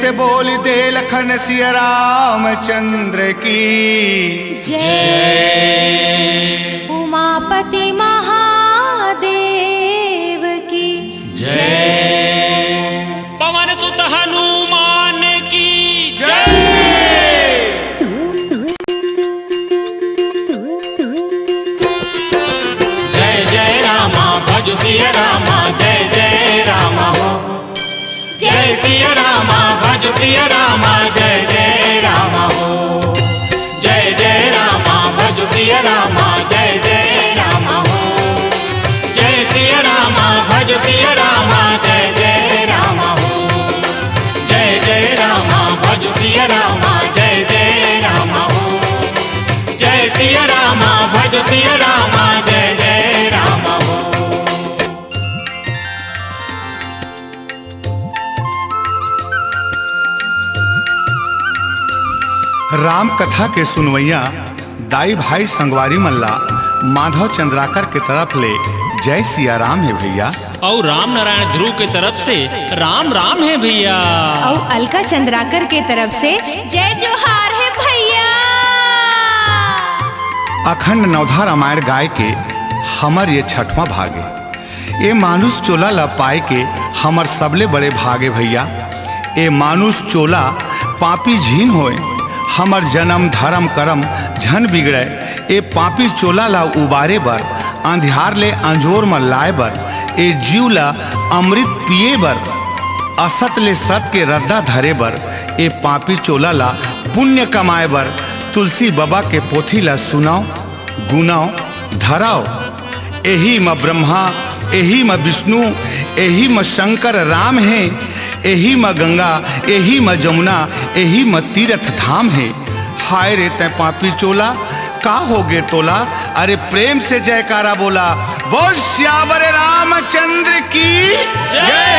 से बोल दे लखन सिया रामचंद्र की जय। उमापति महादेव की जय। पवन सुत हनुमान की जय। जय जय रामा भज सिया रामा जय जय रामा हो। जय सिया रामा भज सिया रामा जय जय रामा हो। जय जय रामा भज सिया रामा जय जय रामा हो। जय सिया रामा भज सिया रामा जय जय रामा हो। जय जय रामा भज सिया रामा जय जय रामा हो। जय सिया रामा भज सिया रामा जय जय रामा हो। राम कथा के सुनवैया दाई भाई संगवारी मल्ला माधव चंद्राकर के तरफ ले जय सिया राम है भैया। और राम नारायण ध्रुव के तरफ से राम राम है भैया। और अलका चंद्राकर के तरफ से जय जोहार है भैया। अखंड नवधा रामायण गाय के हमर ये छठवां भागे ये मानुष चोला ला पाए के हमर सबले बड़े भागे भैया। ये मानुष चोला पापी झीन होए हमर जन्म धर्म करम झन बिगड़े। ए पापी चोला ला उबारे बर अंधियार ले अंजोर में लाए बर ए जीव ला अमृत पिए बर असत ले सत के रद्दा धरे बर ए पापी चोला ला पुण्य कमाए बर तुलसी बाबा के पोथी ला सुनाओ गुनाओ धराओ। एही म ब्रह्मा एही म विष्णु एही म शंकर राम है। एही म गंगा एही म जमुना एही म तीर्थ धाम है। हाय रे तै पापी चोला का हो गे तोला। अरे प्रेम से जयकारा बोला बोल श्यावर रामचंद्र की जय।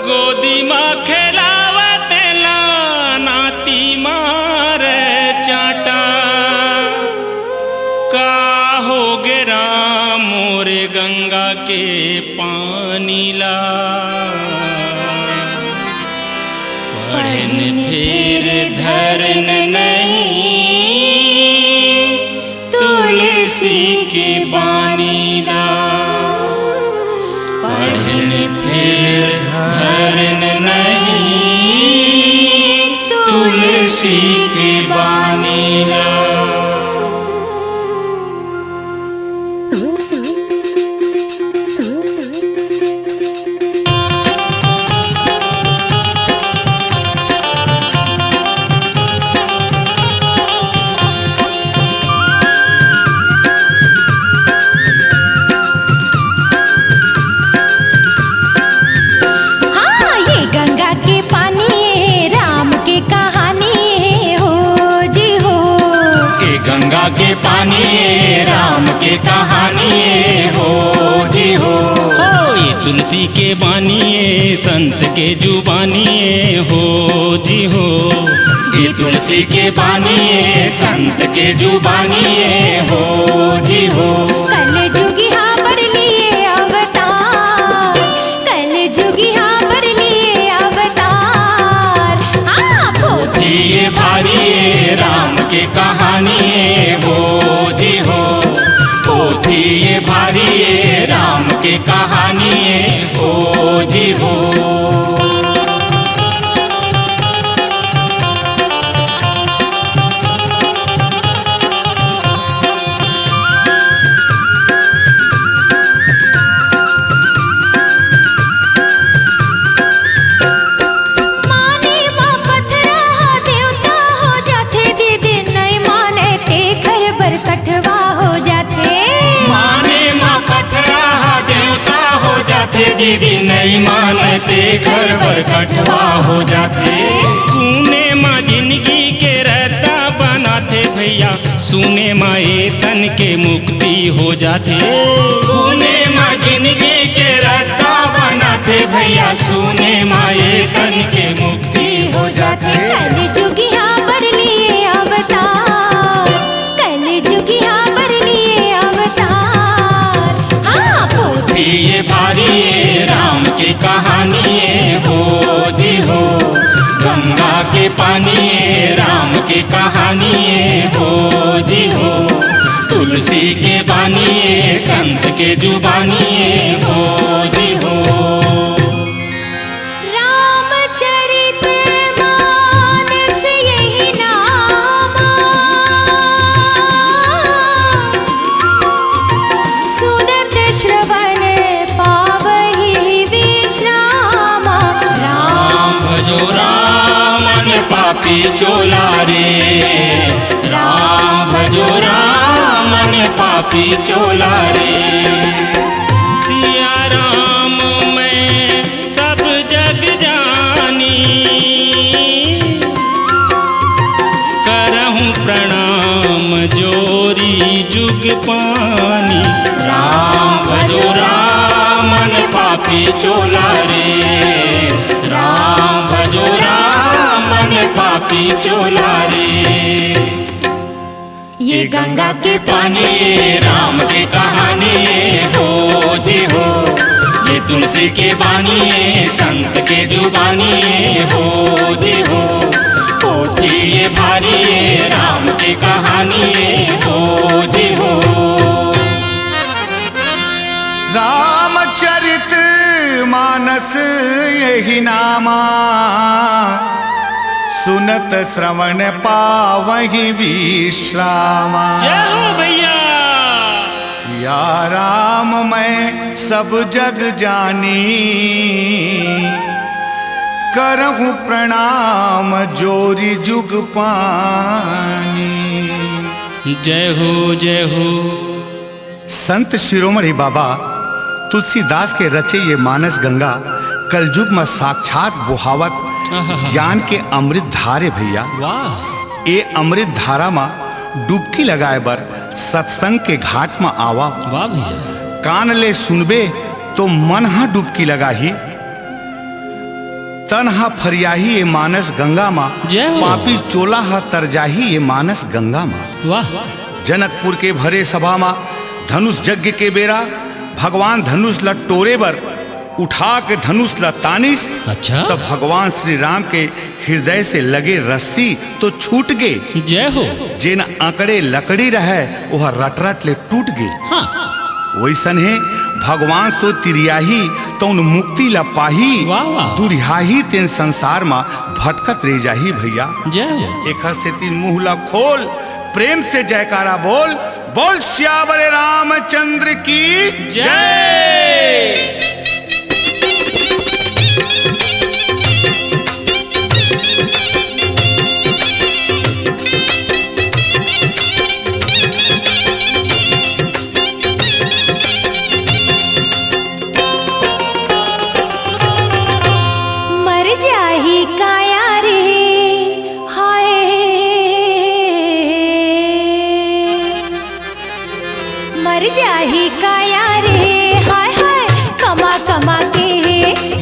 गोदी माँ खेलावत ला नाती मारे चाटा। का हो गे राम मोरे गंगा के पानी ला। पढ़न फिर धरन नहीं तुलसी की बानी ला। पढ़न फिर धरन नहीं तुलसी की बानी ला। गंगा के पानी राम के कहानी हो जी हो। ये तुलसी के बानी संत के जुबानी हो जी हो। ये तुलसी के बानी संत के जुबानी हो जी हो। कल जुगी हाँ बर लिए अवतार। कल जुगी हाँ बर लिए अवतार। पोथी ये भारी राम के कहानी हो जी हो। पोथी ये भारी राम के कहानी हो जी हो। जाते दीदी नहीं मानते घर बर कटवा हो जाते। सुने माँ जिंदगी के रहता बनाते भैया, सुने माँ ये तन के मुक्ति हो जाते। सुने माँ जिंदगी के रहता बनाते भैया, सुने माँ ये तन के मुक्ति हो जाते। कल जुगिया बर लिए अवतार, कल जुगिया बर लिए अवतार। हाँ पोथी ये भारी ये राम की कहानी ये हो जी हो, गंगा के पानी ये राम की कहानी ये हो जी हो, तुलसी के बानी ये संत के जुबानी ये हो जी हो। रामचरित मानस यही नामा, सुनत श्रवण पावहि विश्रामा। राम भजो रामन पापी चोला रे, राम भजो रामन पापी चोला रे। सिया राम मैं सब जग जानी, करहूँ प्रणाम जोरी जुग पानी। राम भजो रामन पापी चोला रे, राम भजो रामन पापी चोला रे। ये गंगा के पानी ये राम की कहानी ये हो जी हो, ये तुलसी के बानी ये संत के जुबानी ये हो जी हो, पोथी ये भारी ये राम की कहानी ये हो जी हो। रामचरित मानस यही नामा, सुनत श्रवण पावहि विश्रामा। जय हो भैया। सिया राम मैं सब जग जानी, करहूँ प्रणाम जोरी जुग पानी। जय हो जय हो। संत शिरोमणि बाबा तुलसीदास के रचे ये मानस गंगा कलयुग में साक्षात बुहावत ज्ञान के अमृत धारे भैया। वाह। ए अमृत धारा में डुबकी लगाए बर सत्संग के घाट में आवा। वाह भैया। कान ले सुनबे तो मन हा डुबकी लगाही, तन हा फरियाही ये मानस गंगा माँ, जय हो। पापी चोला हा तरजाही ये मानस गंगा माँ। वाह। जनकपुर के भरे सभा में धनुष यज्ञ के बेरा भगवान धनुष लटोरे बर उठा के धनुष लतानिस। अच्छा। तब भगवान श्री राम के हृदय से लगे रस्सी तो छूट गए। जय हो। जेन आंकड़े लकड़ी रहे वह रट रट ले टूट गए। हाँ। वैसन है भगवान सो तिरियाही तो उन मुक्ति ला पाही। वाह वाह। दुरिहाही तेन संसार में भटकत रह जाही भैया। जय हो। एक से तीन मुंह ला खोल, प्रेम से जयकारा बोल, बोल श्यावर रामचंद्र की जय। मर जाही काया रे हाय, मर जाही काया रे हाय हाय, कमा कमा के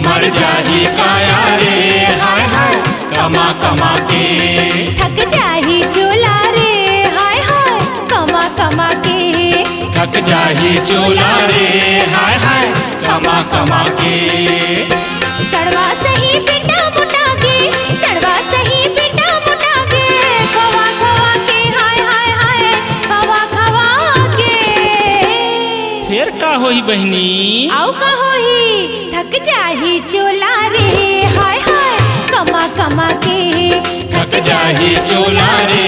मर जाही काया रे हाय हाय, कमा कमा के थक जाही चोला रे हाय हाय, कमा कमा के थक जाही चोला रे हाय हाय, कमा कमा के सड़वा सही बेटा मुटा के, सड़वा सही बेटा मुटा के, खवा खवा के हाय हाय हाय, खवा खवा के। फिर का होई बहनी? आओ कहो ही थक जाही चोला रे हाय हाय, कमा कमा के थक जाही चोला रे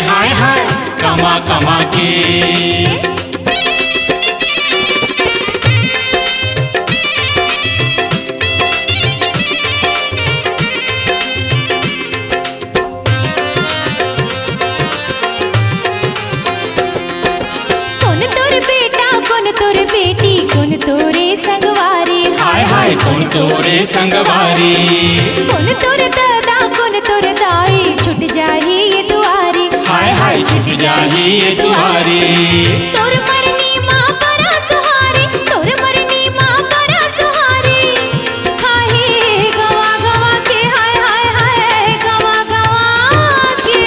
हाय हाय, कमा कमा के कौन तोर बेटा कौन तोर बेटी कौन तोरे संगवारी हाय कौन तोरे संगवारी। कौन तोर दादा कौन तोर दाई छुट जाही ये दुआरी। हाय हाय छुट जाही ये दुआरी। तोर मरनी माँ बड़ा सुहारी तोर मरनी माँ बड़ा सुहारी। खाही गवा गवा के हाय हाय हाय गवा गवा के।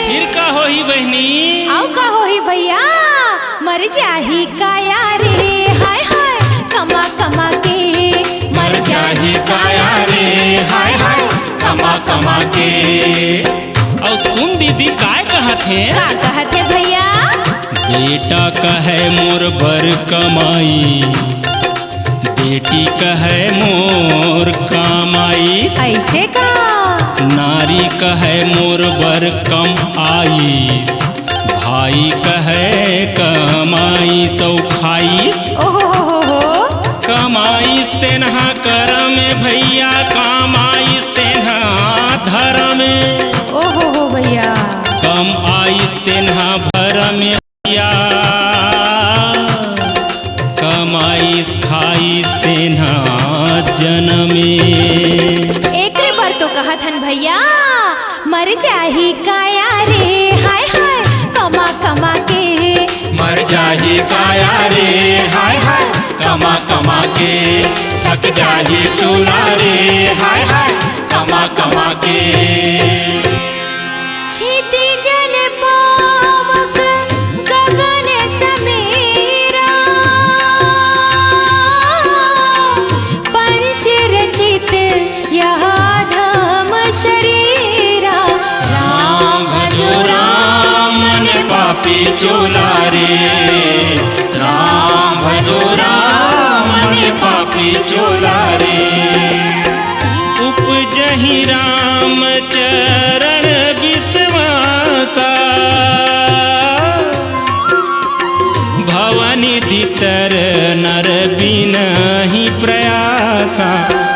फिर का होई बहनी? आओ का होई भैया मर जाही काया रे हाय हाय कमा कमा के। मर जाही काया रे हाय हाय कमा कमा के। और सुन दीदी काय कहत है? का कहत है भैया? बेटा कहे मोर बर कमाई, बेटी कहे मोर कमाई। ऐसे का? नारी कहे मोर बर कम आई, भाई कहे कमाई सौ खाई। ओहो हो कमाई तेनहा कर में भैया, कमाई तेनहा धर में। ओहो हो भैया कम आइस तेनहा भर में भैया, कमाइस खाइस तेनहा जनमे। एक बार तो कहत हन भैया मर जाही काया रे हाय हाय कमा कमा के। मर जाही काया रे हाय हाय कमा कमा के। थक जाही चूल्हा रे हाय हाय कमा कमा के। क्षिति जल पावक गगन समीरा, पंच रचित यह धम शरीरा। राम भजो राम मन पापी चोला रे। राम भजो राम मन पापी चोला रे। उपजहि राम चरण विश्वासा, भवनिधि तर नर बिनहि प्रयासा।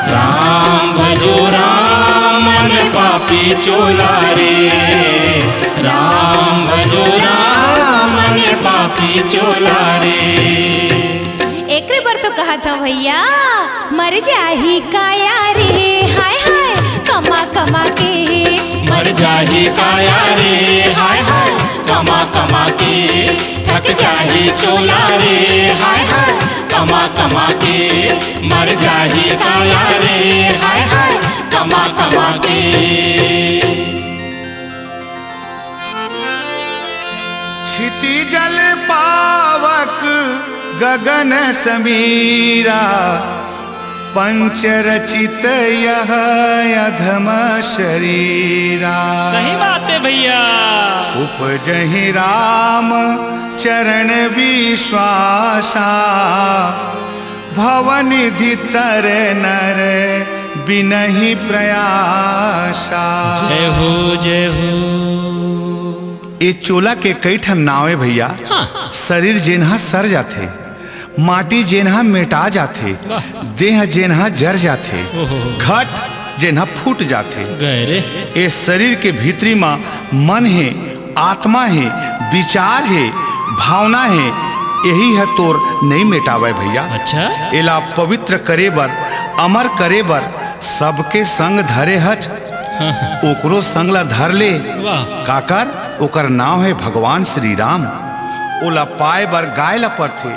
राम भजो राम मन पापी चोला रे। राम भजो राम मन पापी चोला रे। एक बार तो कहा था भैया मर जाही काया रे हाय हाय कमा कमा के। मर जाही काया रे हाय हाय कमा कमा के। थक जाही चोला रे हाय हाय कमा कमा के। मर जाही काया रे हाय हाय कमा कमा के। क्षिति जल पावक गगन समीरा, पंच रचित यह अधम शरीरा। सही बात है भैया। उपजहि राम चरण विश्वासा, भवनिधि तर नर बिनहि प्रयासा। जय हो जय हो। ये चोला के कई ठन नावे भैया। हाँ। शरीर जेनहा सर जाथे, माटी जेनहा मेटा जाथे, देह जेनहा जर जाथे, घट जेनहा फूट जाथे। गहरे ये शरीर के भीतरी माँ मन है, आत्मा है, विचार है, भावना है, यही है तोर नहीं मेटावे भैया। अच्छा एला पवित्र करे बर, अमर करे बर सबके संग धरे हच। ओकरो संग ला धर ले। वाह। काकर ओकर नाम है भगवान श्री राम। ओला पाए बर गाय ला परथे,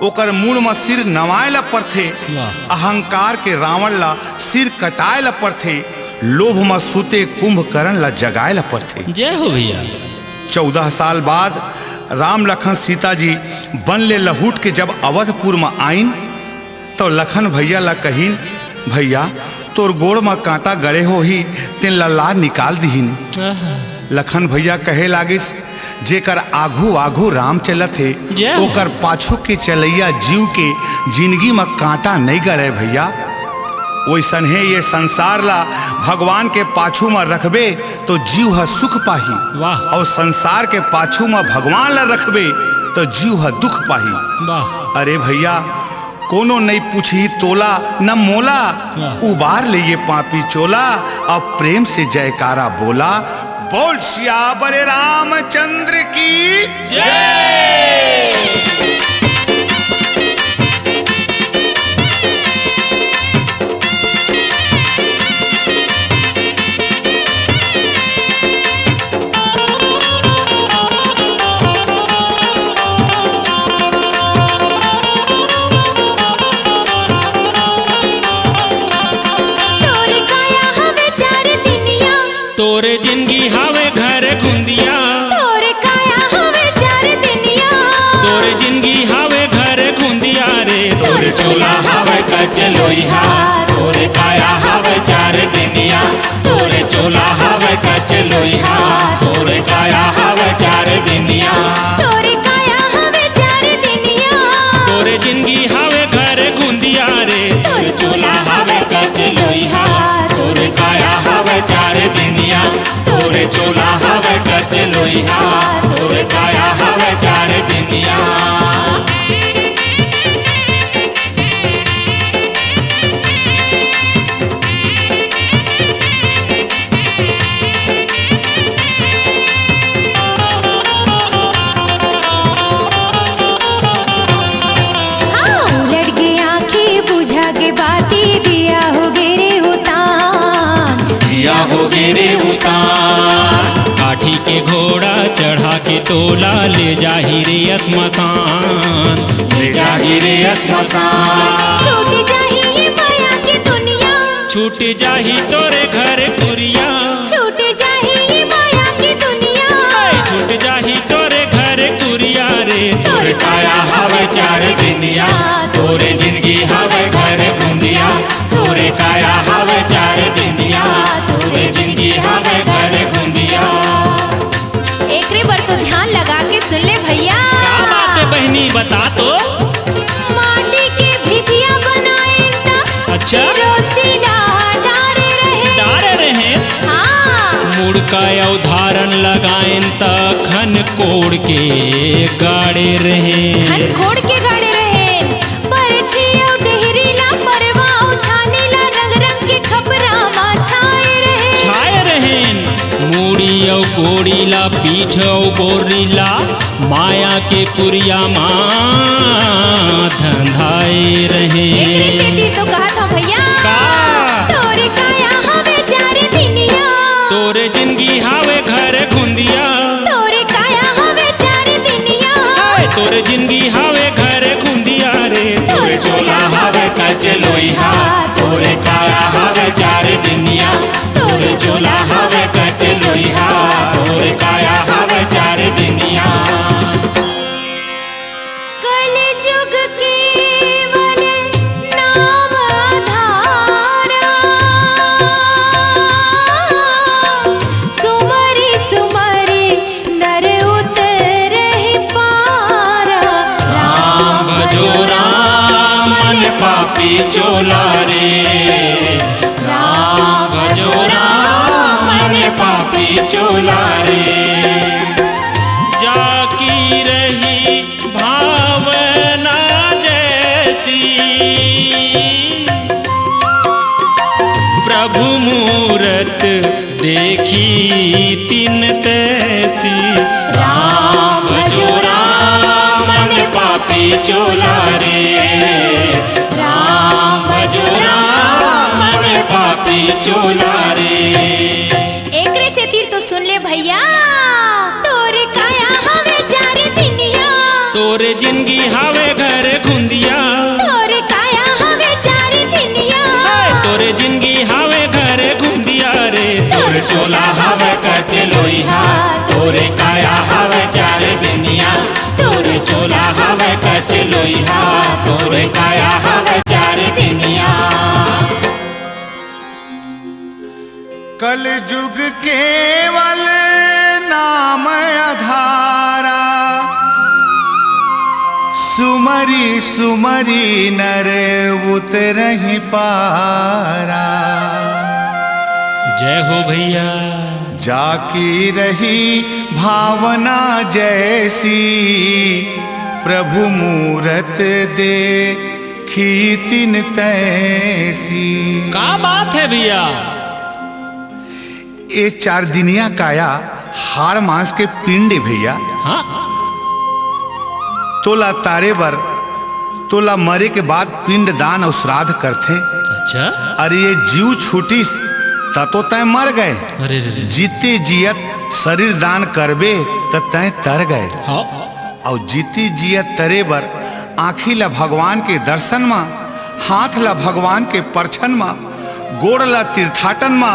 ओकर मूल में सिर नवाए ला परथे। वाह। अहंकार के रावण ला सिर कटाए ला परथे, लोभ में सुते कुंभकर्ण ला जगाए ला परथे। जय हो भैया। 14 साल बाद राम लखन सीता जी बन ले लहूट के जब अवधपुर में आइन, तो लखन भैया ला कहीन, भैया तोर गोड़ में कांटा गड़े हो ही तेन ला निकाल दीहिन। लखन भैया कहे लागिस, जेकर आघू आघू राम चलत है, ओकर पाछू के चलैया जीव के जिंदगी में कांटा नहीं गड़े भैया। वैसन है ये संसार ला भगवान के पाछू में रखबे तो जीव है सुख पाही। वाह। और संसार के पाछू में भगवान ला रखबे तो जीव है दुख पाही। वाह। अरे भैया कोनो नहीं पूछी तोला न मोला, उबार ले ये पापी चोला, अब प्रेम से जयकारा बोला। बोल सियावर रामचंद्र की जय। लोहिया तोर काया हवे चार दिनिया हाँ उलट गई आंखें बुझा के बाती दिया हो गिरे उतान दिया हो गिरे उतार काठी के घोड़ा चढ़ा के तोला ले जाही रे श्मशान ले जाही रे श्मशान छूट जाही ये माया की दुनिया छूट जाही तोरे घर कुरिया छूट जाही ये माया की दुनिया छूट जाही तोरे घर कुरिया रे तोर काया हवे चार दिनिया तोरे जिंदगी हवे घर गुंदिया तोरे काया हवे चार दिनिया तोरे जिंदगी हवे घर गुंदिया एकरे बर तो ध्यान लगा के सुन ले भैया क्या बात है बहनी बता तो माटी के भितिया बनाए ता अच्छा रोसीला डारे रहे डारे रहे हाँ मुड़ का उदाहरण लगाएं त खन कोड़ के गाड़े रहे हन कोड़ के गाड़े रहे परछी औ डेहरीला परवा उछानेला रंग रंग के खबरा मा छाए रहे छाए रहेन मूड़ी औ गोड़ीला पीठ औ गोरीला माया के कुरिया माँ धंधाए रहे एकरे से तीर तो कहा था भैया का तोरे काया हवे चार दिनिया तोरे जिंदगी हावे घर खुंदिया तोरे काया हवे चार दिनिया तोरे जिंदगी हावे घर खुंदिया रे तोरे चोला हवे कच लोहिया तोरे काया हवे चार दिनिया तोरे चोला हवे कच लोहिया तोरे काया हवे चार दिनिया कल जुग केवल नाम आधारा सुमरि सुमरि नर उतरहि पारा राम भजो राम मन पापी चोला रे राम भजो राम मन पापी चोला रे जाकी रही भावना जैसी प्रभु मूरत देखी तिन तैसी राम भजो राम मन पापी चोला रे राम भजो राम मन पापी चोला रे एकरे से तीर तो सुन ले भैया तोरे काया हवे चार दिनिया तोरे जिंदगी हावे घर खुंदिया तोरे काया हवे चार दिनिया तोरे जिंदगी हावे घर खुंदिया रे तोर चोला हवे कच लोहिया तोरे काया हवे चार दिनिया तोरे चोला हवे कच लोहिया तोरे काया हवे चार दिनिया कल जुग केवल नाम आधारा सुमरी सुमरी नर उतरहि पारा जय हो भैया जाकी रही भावना जैसी प्रभु मूरत देखी तिन तैसी का बात है भैया ये चार दिनिया काया हाड़ मांस के पिंड भैया हाँ तोला तारे बर तोला मरे के बाद पिंड दान और श्राद्ध करथे अच्छा अरे ये जीव छूटिस तो तय मर गए अरे रे जीते जियत शरीर दान करबे त तय तर गए हाँ और जीती जियत तरे बर आँखी ला भगवान के दर्शन मा हाथ ला भगवान के परछन मा गोड़ ला तीर्थाटन मा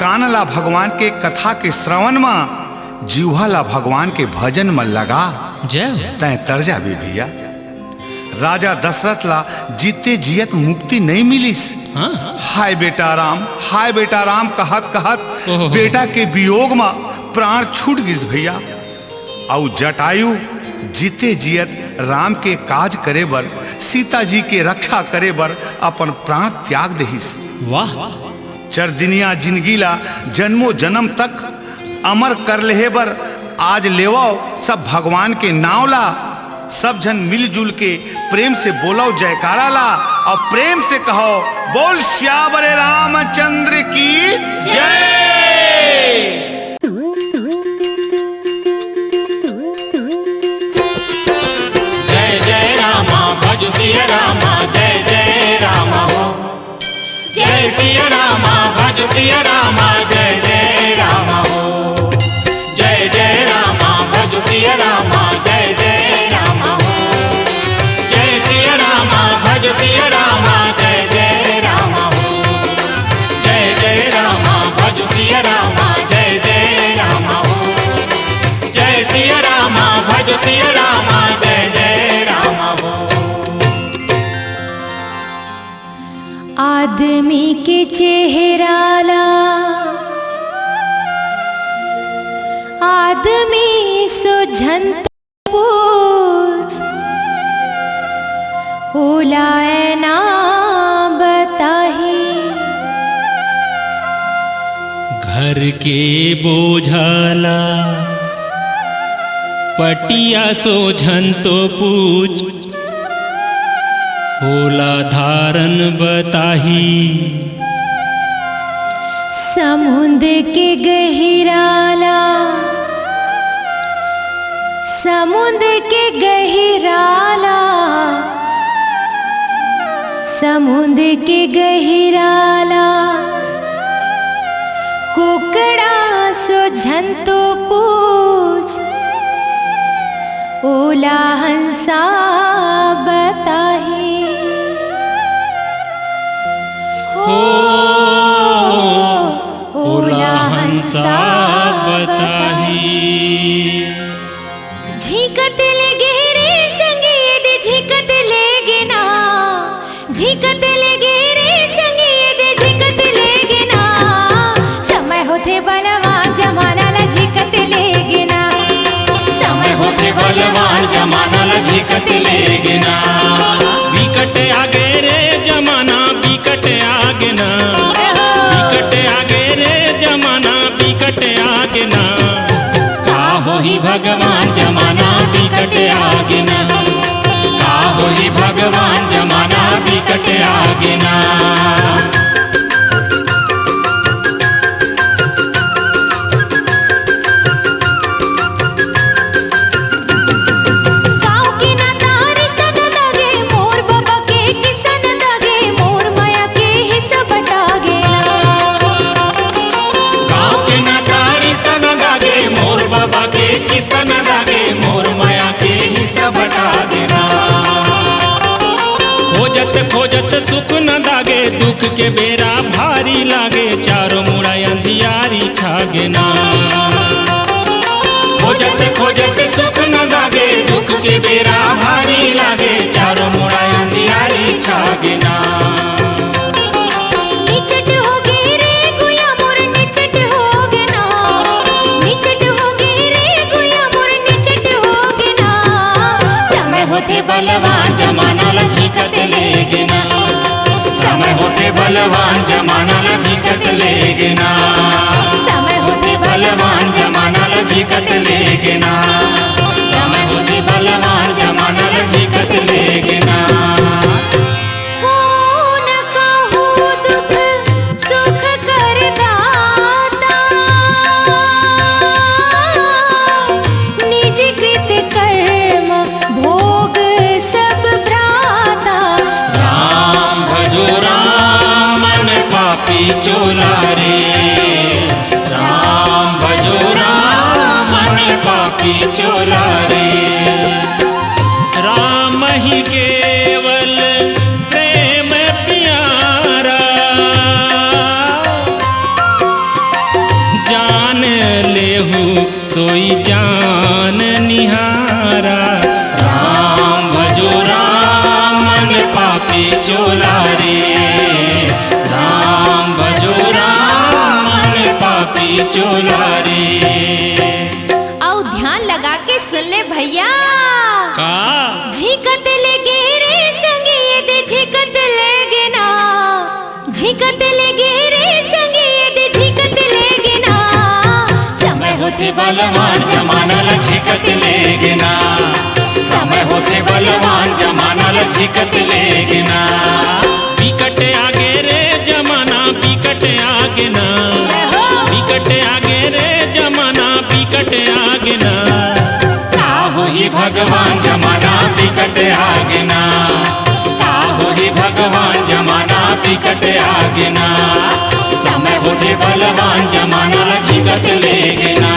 कान ला भगवान के कथा के श्रवण मा जीवा ला भगवान के भजन में लगा जय तय तर जाबे भैया राजा दशरथ ला जीते जियत मुक्ति नहीं मिलिस हाँ हाय बेटा राम कहत कहत ओहो। बेटा के वियोग में प्राण छूट गिस भैया और जटायु जीते जियत राम के काज करे बर सीता जी के रक्षा करे बर अपन प्राण त्याग दहिस वाह चरदिनिया जिंदगी ला जन्मों जन्म तक अमर कर लेहे बर आज लेवो सब भगवान के नाव ला, सब जन मिलजुल के प्रेम से बोलो जयकारा ला और प्रेम से कहो बोल श्यावर रामचंद्र की जय। जय जय रामा भज सिया रामा जय जय रामा हो। जय सिया रामा भज सिया रामा जय जय रामा हो। जय जय रामा भज सिया रामा जय जय रामा हो। जय सिया रामा भज सिया रामा जय जय रामा हो। जय जय रामा भज सिया रामा जय जय रामा हो। जय सिया रामा भज सिया रामा जय जय रामा हो। आदमी के चेहरा ला आदमी सुझंत पूछ, ओलाए ना बताही। घर के बोझाला पटिया सोझन तो पूछ, होला धारन बताही। समुद्र के गहिराला समुद्र के गहिराला समुद्र के गहिराला कुकड़ा सुझन तो पूछ, ओला हंसा बताही। हो ओला हंसा बताही। झिकत लगे रे संगीत झिकत लेगे ना, झिकत लगे रे संगीत झिकत लेगे ना। समय होते बलवान जमाना ला झिकत लेगे ना। समय होते बलवान जमाना ला झिकत लेगे ना। विकट आगे रे जमाना विकट आगे ना, विकट आगे रे जमाना विकट आगे ना। का होई भगवान जमाना विकट आगे ना। का होई भगवान जमाना विकट आगे ना। खोजत सुख न दागे दुख के बेरा भारी लागे, चारों मुड़ा अंधियारी छागे ना। खोजत खोजत सुख न दागे दुख के बेरा भारी लागे, चारों मुड़ा अंधियारी छागे ना। निचट होगे रे गुया मोर निचट होगे ना, निचट होगे रे गुया मोर निचट होगे ना। समय होते बलवान जमाना ला झिकत लेगे ना। समय होते बलवान जमाना ला झिकत लेगे ना। समय होते बलवान जमाना ला झिकत लेगे ना। समय होते बलवान जमाना ला झिकत लेगे ना। हो न कहू दुख सुख कर दाता, निज कृत कर्म भोग सब भ्राता। राम भजो राम मन पापी चोला रे। राम भजो राम मन पापी चोला रे। राम ही केवल प्रेम प्यारा, जान लेहु सोई जान निहारा। राम भजो राम मन पापी चोला रे। राम भजो राम मन पापी चोला रे। आओ ध्यान लगा के सुन ले भैया। का झिकत लगे रे संगीत झिकत लेगे ना, झिकत लगे रे संगीत झिकत लेगे ना। समय होते होते बलवान जमाना झिकत लेगना, समय होते बलवान जमाना झिकत लेगना। बिकट आगे रे जमाना बिकट आगे ना, बिकट आगे रे जमाना बिकट आगे ना। काहो ही भगवान जमाना बिकट आगना, काहो ही भगवान जमाना बिकट आगना। समय होते बलवान जमाना झिकत लेगना।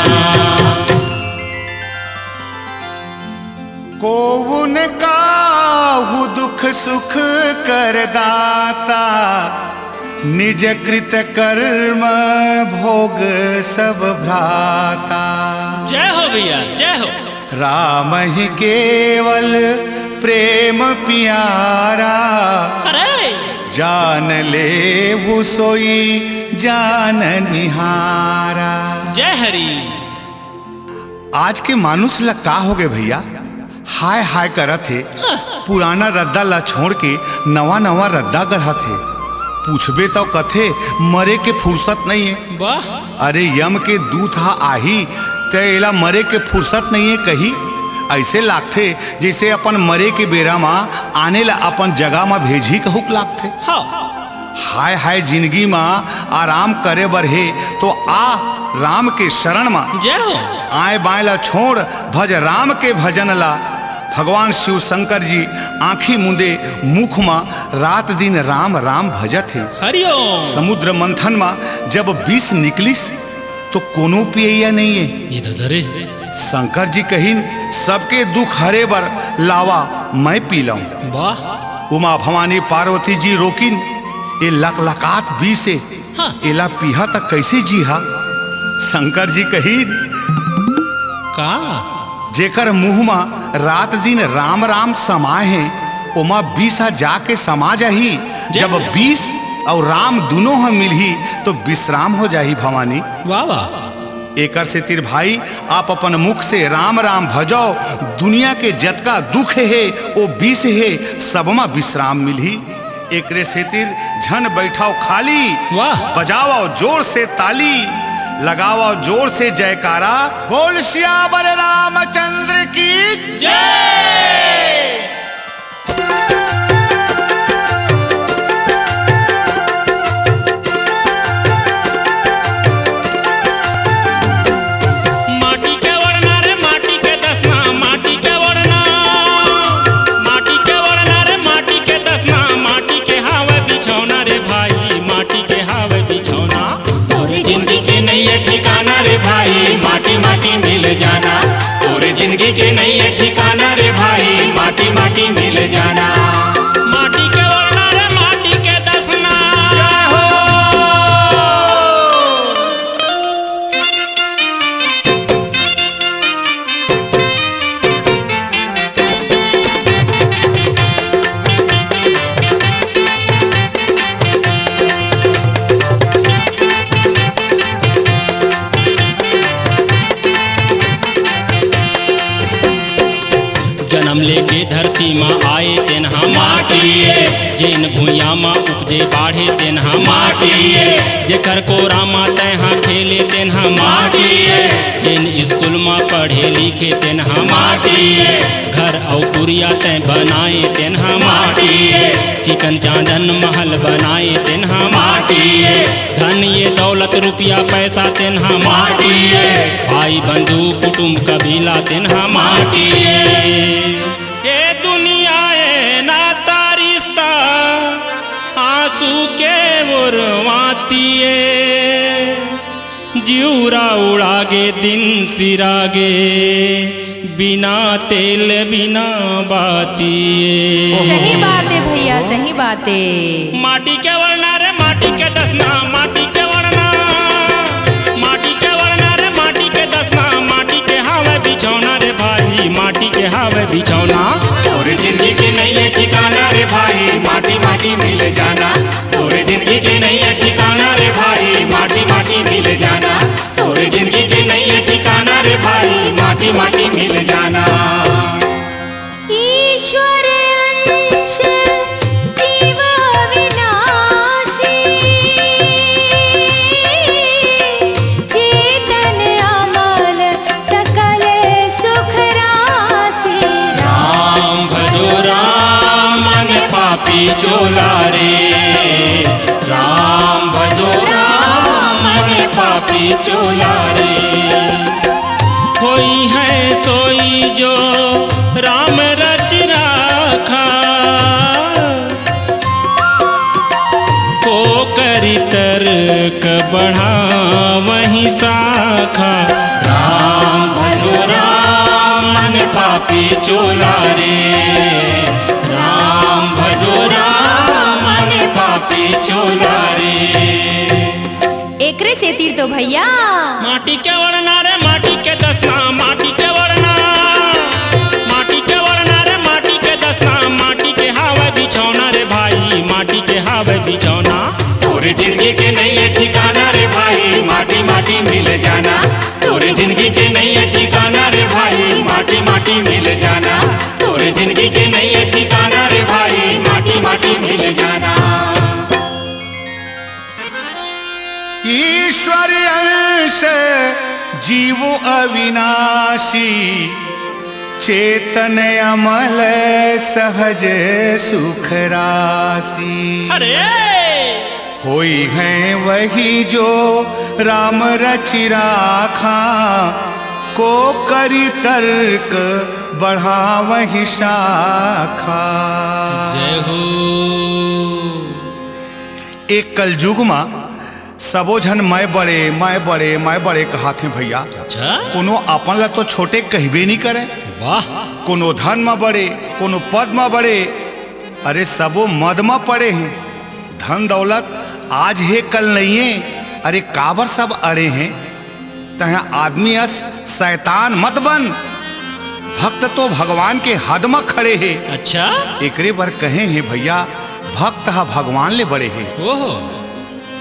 कोउन काहू दुख सुख करदाता, निज कृत कर्म भोग सब भ्राता। जय हो भैया जय हो। राम ही केवल प्रेम प्यारा, अरे जान ले वो सोई जान निहारा। जय हरि। आज के मानुष ला का हो गए भैया, हाय हाय करत थे, पुराना रद्दा ला छोड़ के नवा नवा रद्दा गढ़ा थे। पूछबे तो कथे मरे के फुर्सत नहीं है। वाह। अरे यम के दूत हा आही तेला मरे के फुर्सत नहीं है कही। ऐसे लागथे जैसे अपन मरे के बेरा माँ आने ला अपन जगह माँ भेजी कहूक लागथे। हाँ। हाय हाय जिंदगी माँ आराम करे बर है तो आ राम के शरण माँ। जय हो। आए बाएं ला छोड़ भज राम के भजन ला। भगवान शिव शंकर जी आँखी मुंदे मुख माँ रात दिन राम राम भजत है। हरिओम। समुद्र मंथन माँ जब विष निकलिस तो कोनो पियैया नहीं है। इधर रे शंकर जी कहिन सबके दुख हरे बर लावा मैं पी लाऊं। वाह। उमा भवानी पार्वती जी रोकिन ये लकलकात बी से। हाँ। एला पीहा तक कैसे जीहा। शंकर जी कहिन का जेकर मुँह मा रात दिन राम राम समाए हैं उमा बीसा जाके समा जाही। जब बीस और राम दोनों हम मिलही तो विश्राम हो जाही भवानी। वाह वाह। एकर से तिर भाई आप अपन मुख से राम राम भजाओ, दुनिया के जतका दुख है वो बीस है सबमा विश्राम मिलही। एकरे से तिर झन बैठाओ खाली, वाह। बजाओ जोर से ताली, लगाओ जोर से जयकारा, बोल सियावर रामचंद्र की जय। माटी के वरना रे माटी के दसना, माटी के वरना, माटी के वरना रे माटी के दसना, माटी के हावे बिछौना रे भाई, माटी के हावे बिछौना। तोरे जिंदगी के नहीं है ठिकाना रे भाई, माटी माटी मिल जाना। तोरे जिंदगी के नहीं है ठिकाना रे भाई, माटी माटी मिल जाना। माटी के वरना रे माटी के दसना। जन्म लेके धरती माँ आए तेनहा माटिए, जेन भूया माँ उपजे बाढ़े तेनहा माटिए, जेकर कोरा माँ तैहा खेले तेनहा माटिए, जेन स्कूल माँ पढ़े लिखे तेनहा माटिए, घर और कुरिया तै बनाए तेनहा माटिए, चिकन चांदन महल बनाए तेनहा माटिए, धन ये दौलत रुपया पैसा तेनहा माटिए, भाई बंधु कुटुंब कबीला तेनहा माटिए। ये दुनिया है नाता रिश्ता आंसू के बुरवातिए, जिउरा उड़ागे दिन सिरागे बिना तेल बिना बातिए। सही बात है भैया, सही बात है। माटी के वरना रे माटी के दसना, माटी के वरना, माटी के वरना रे माटी के दसना, माटी के हावे बिछौना रे भाई, माटी के हावे बिछौना। तोरे जिंदगी के नहीं है ठिकाना रे भाई, माटी माटी मिल जाना। तोरे जिंदगी के नहीं है ठिकाना रे भाई, माटी माटी मिल जाना। तोरे जिंदगी के नहीं है ठिकाना रे भाई, माटी माटी मिल जाना। ईश्वर अंश जीव विनाशी, चेतन अमल पापी चोला रे। राम भजो राम मन पापी चोला रे। कोई है सोई जो राम रच राखा, को करी तर्क बढ़ा वही शाखा। राम भजो राम मन पापी चोला रे। राम भजो राम मन पापी चोला रे। एकरे से तीर तो भैया माटी के वरना रे माटी के दसना, माटी के वरना, माटी के वरना रे माटी के दसना, माटी के हावे बिछौना रे भाई, माटी के हावे बिछौना। तोरे जिंदगी के नहीं है ठिकाना रे भाई, माटी माटी मिल जाना। तोरे जिंदगी के नहीं है ठिकाना रे भाई, माटी माटी मिल जाना। तोरे जिंदगी के नहीं है ठिकाना रे भाई, माटी माटी मिल जाना। ईश्वर अंश जीव अविनाशी, चेतन अमल सहज सुख राशि। अरे होई हैं वही जो राम रचि राखा, को करी तर्क बढ़ा वही शाखा। जय हो। एक कलयुग मा सबो झन मैं बड़े मैं बड़े मैं बड़े कहाथे भैया। अच्छा कोनो अपन ला तो छोटे कहबे नहीं करे, वाह। कोनो धन में बड़े, कोनो पद में बड़े, अरे सबो मद में पड़े हैं। धन दौलत आज है कल नहीं है, अरे काबर सब अड़े हैं। तहाँ आदमी अस शैतान मत बन, भक्त तो भगवान के हद में खड़े हैं। अच्छा एकरे बर कहे हैं भैया, भक्त हा भगवान ले बड़े हैं। ओहो।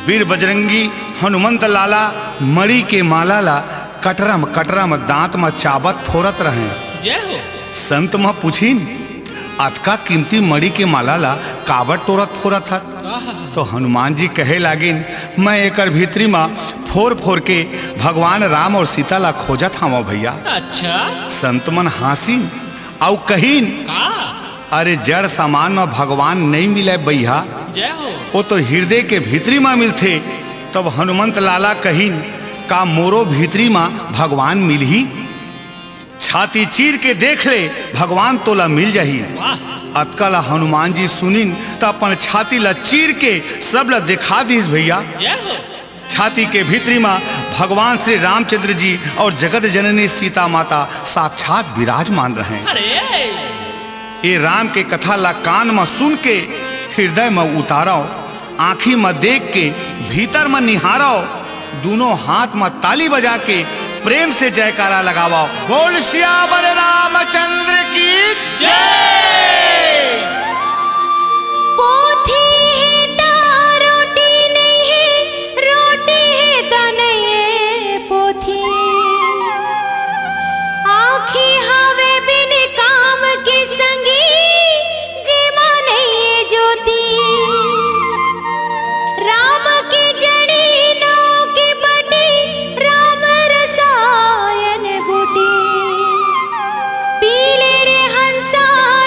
वीर बजरंगी हनुमंत लाला मणि के माला ला कटरा में दांत में चाबत फोरत रहे। जय हो। संत में पूछिन अतका कीमती मणि के माला ला काबट तोरत फोरत हत। तो हनुमान जी कहे लागिन, मैं एकर भीतरी में फोर फोर के भगवान राम और सीता ला खोजत हूँ भैया। अच्छा संत मन हासिन औ कहीन, का? अरे जड़ सामान में भगवान नहीं मिले भैया, जय हो। वो तो हृदय के भीतरी में मिलते। तब हनुमंत लाला कहीन, का मोरो भीतरी में भगवान मिल ही। छाती चीर के देख ले भगवान तोला मिल जाही। अतकला हनुमान जी सुनिन तो अपन छाती ला चीर के सब ला दिखा दीस भैया। जय हो। छाती के भीतरी में भगवान श्री रामचंद्र जी और जगत जननी सीता माता साक्षात विराजमान रहे। अरे ये राम के कथा ला कान में सुन के हृदय में उतारो, आँखी में देख के भीतर में निहारो, दोनों हाथ में ताली बजा के प्रेम से जयकारा लगाओ। बोल सियावर रामचंद्र की जय। पोथी है ता रोटी नहीं है, रोटी है ता नहीं है पोथी। आँखी हवे बिन काम के संगी, जेमा नहीं है ज्योति। राम की जड़ी नौ की बटी, राम रसायन बूटी। पीले रे हंसा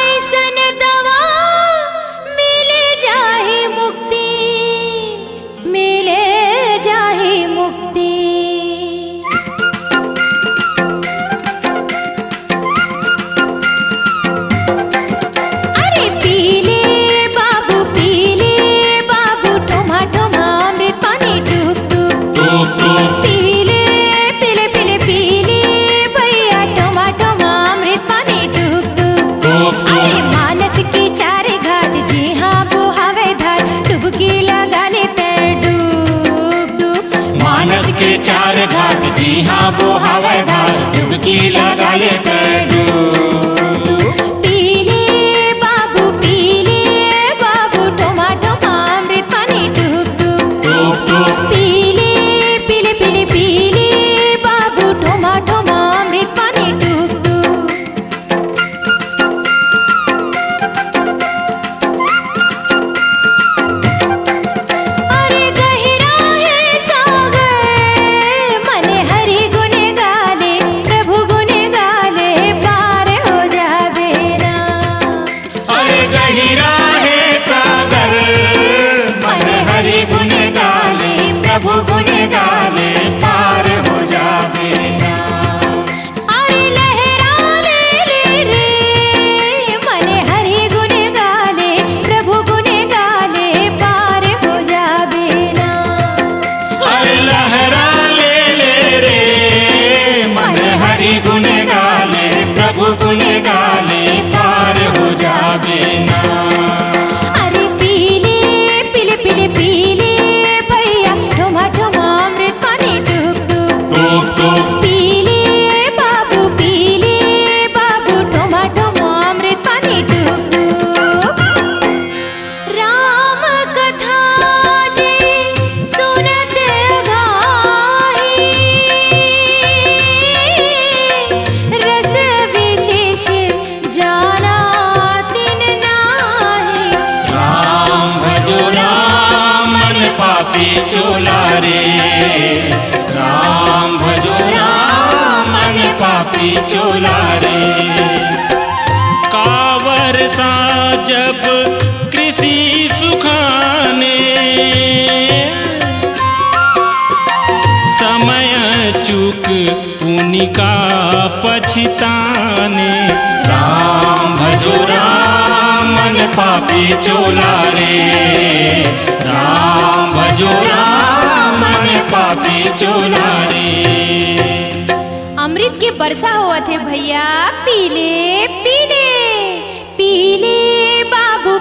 ऐसन दवा, मिले जाहे मुक्ति, मिले जाहे मुक्ति। अरे पीले बाबू ठोमा ठोमा अमृत पानी डूब डूब। पीले पीले पीले पीले भैया ठोमा ठोमा अमृत पानी डूब डूब। अरे मानस की चार घाट, जी हाँ वो हवे धार, डुबकी लगा लेते डूब डूब। मानस के चार घाट, जी हाँ वो हवादार, डुबकी लगा लेते डूब डूब। पीले बाबू ठोमा ठोमा अमृत पानी डूब डूब। पीले पीले पीले पीले बाबू ठोमा ठोमा अमृत पानी डूब डूब। अरे गहरा है सागर, मन हरि गुण गाले, प्रभु गुण गाले। प्रभु गुण गाले पार हो जावे ना। अरे लहरा ले रे मन हरि गुण गाले प्रभु गुण गाले पार हो जावे ना। अरे लहरा ले रे मन हरि गुण गाले प्रभु गुण गाले पार हो जावे ना। अरे पीले पीले पीले पीले भैया ठोमा ठोमा अमृत पानी डूब डूब डूब डूब पीले बाबू ठोमा ठोमा अमृत पानी डूब डूब। राम कथा जे सुनत गाही रस विशेष जाना तिन नाही। राम भजो राम मन पापी चोला रे। राम भजो राम मन पापी चोला रे। कावर सा जब कृषि सुखाने समय चूक पुनि का पछताने। राम भजो राम मन पापी चोला रे। राम भजो राम मन पापी चोला रे। अमृत के वर्षा हुआ थे भैया पीले पीले पीले बाबू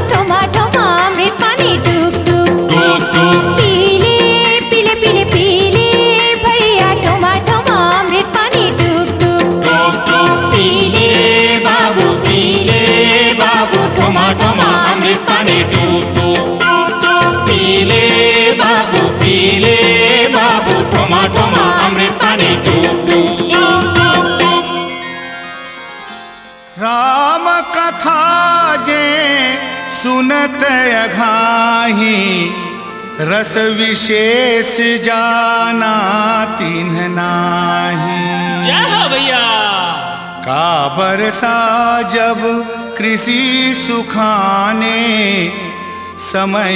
ठोमा ठोमा अमृत पानी डूब डूब डूब डूब पीले पीले पीले पीले भैया ठोमा ठोमा अमृत पानी डूब डूब डूब डूब पीले बाबू ठोमा ठोमा अमृत पानी डूब डूब डूब डूब पीले बाबू ठोमा ठोमा अमृत पानी डूब डूब डूब डूब डूब। राम कथा जे सुनत अघाही रस विशेष जाना तिन्ह नाही। जय हो भैया। का बरसा जब कृषि सुखाने समय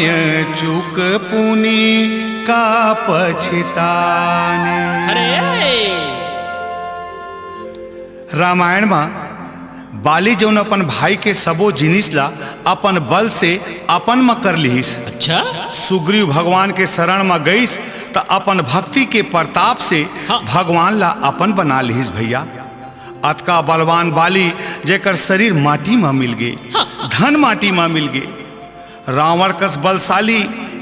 चूक पुनि का पछताने। अरे रामायण में बाली जौन अपन भाई के सबो जिनिस ला अपन बल से अपन में कर लिहिस। अच्छा सुग्रीव भगवान के शरण में गईस त अपन भक्ति के प्रताप से हाँ। भगवान ला अपन बना लिहिस भैया। अतका बलवान बाली जेकर शरीर माटी में मिल गे धन माटी में मिल गे। रावण कस बलशाली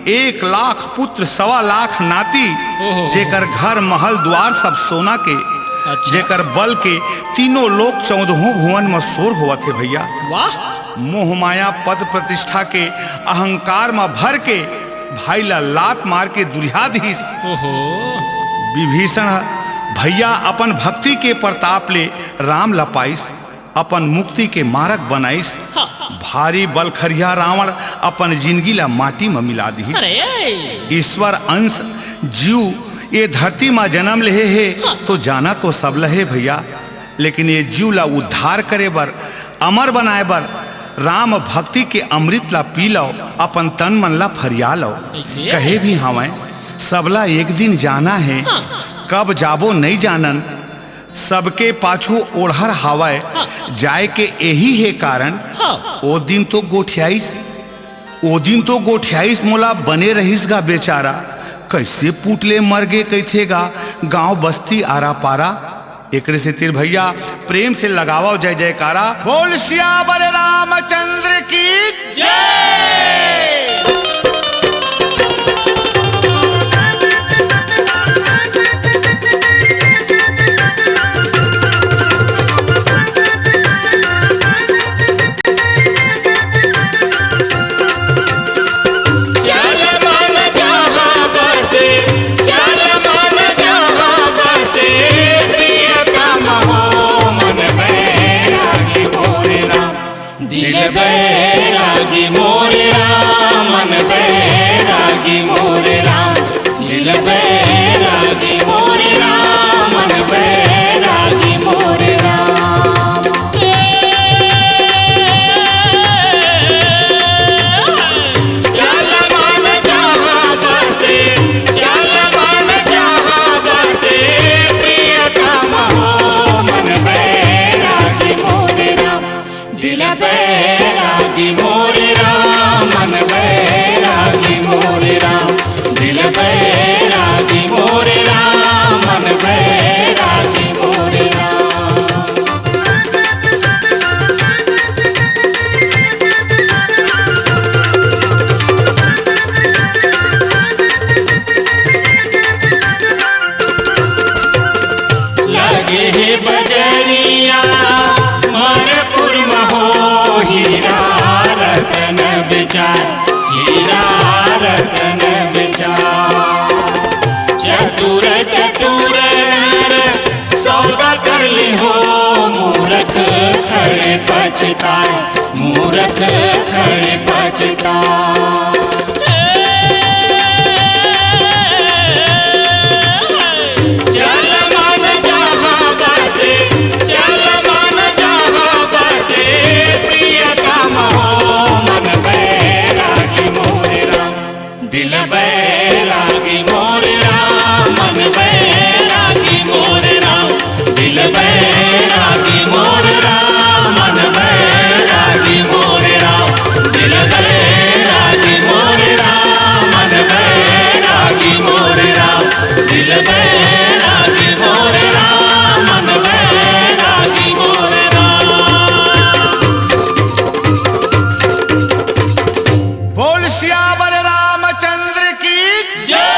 1 लाख पुत्र 1.25 लाख नाती ओहो। जेकर घर महल द्वार सब सोना के अच्छा। जेकर बल के तीनों लोक 14 भुवन में शोर हुआ थे भैया। वाह मोह माया पद प्रतिष्ठा के अहंकार में भर के भाई ला लात मार के दुर्याधीश ओहो विभीषण भैया अपन भक्ति के प्रताप ले राम ला पाइस अपन मुक्ति के मार्ग बनाइस। भारी बलखरिया रावण अपन जिंदगी ला माटी में मिला दी। अरे ईश्वर अंश जीव ये धरती में जन्म ले है तो जाना तो सब लहे भैया। लेकिन ये जीव ला उद्धार करे बर अमर बनाए बर राम भक्ति के अमृत ला पी लो अपन तन मन ला फरिया लो। ऐसे? कहे भी हमें सबला एक दिन जाना है कब जाबो नहीं जानन सबके पाछू ओढ़र हवाए जाए के यही है कारण। ओ दिन तो गोठियाईस मोला बने रहीस गा बेचारा कैसे पुटले मर गे कैथेगा गांव बस्ती आरा पारा। एक से तिर भैया प्रेम से लगावा जय जयकारा बोल सियावर रामचंद्र की जय। बैरागी मोरे राम मन बैरागी मोरे राम दिल बैरागी मोरे राम मन बैरागी मोरे राम। चल मन जहाँ पछताए, मूर्ख खड़े पछताए। चल मन जहाँ बसे, चल मन जहाँ बसे, प्रियतम हो मन बैरागी मोरे राम। दिल बैरागी मोरे राम, मन बैरागी मोरे राम। दिल बैरागी मोरे राम, मन बैरागी मोरे राम। दिल बैरागी मोरे राम, मन बैरागी मोरे राम। दिल बैरागी मोरे राम, मन बैरागी मोरे राम। बोल सियावर रामचंद्र की जय।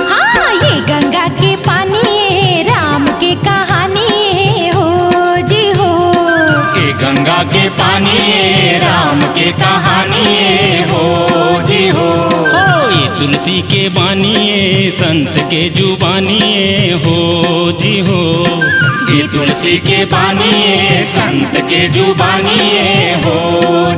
हाँ ये गंगा के पानी है, राम के कहानी है, हो जी हो। ये गंगा के पानी है, राम के कहानी है, हो जी हो। ओ ये तुलसी के बानिए संत के जुबानिए हो जी हो। ये तुलसी के बानी है, संत के जुबानी है, हो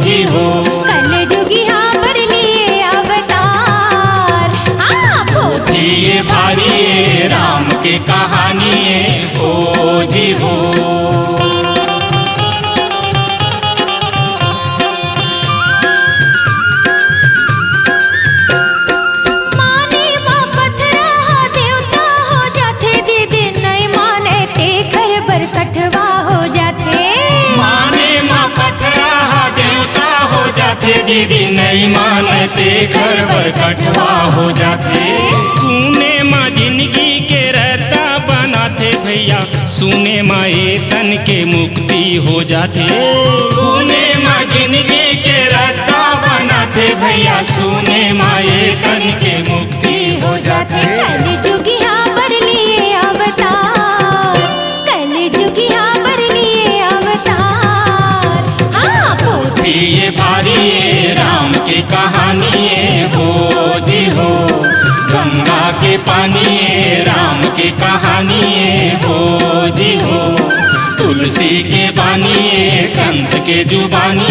जी हो। कल जुगी हाँ पर लिए अवतार, हाँ पोथी ये भारी है, राम के कहानी है, हो जी हो। माने माँ पथरा देवता हो जाते, दीदी नहीं माने ते घर बर कठवा हो जाते। माने माँ पथरा देवता हो जाते, दीदी नहीं मानते घर बर कठवा हो जाते। सुने माँ जिंदगी के रहता बनाते भैया, सुने माँ ये तन के मुक्ति हो जाते। सुने माँ जिंदगी के रास्ता बनाते भैया, सुने माँ ये तन के मुक्ति हो जाते। कल जुगी हाँ पर लिए अवतार, कल जुगी हाँ पर लिए अवतार, हाँ पोथी ये भारी है, राम की कहानी है, हो जी हो। गंगा के पानी है, राम की कहानी है, हो जी हो। तुलसी के बानी है, संत के जुबानी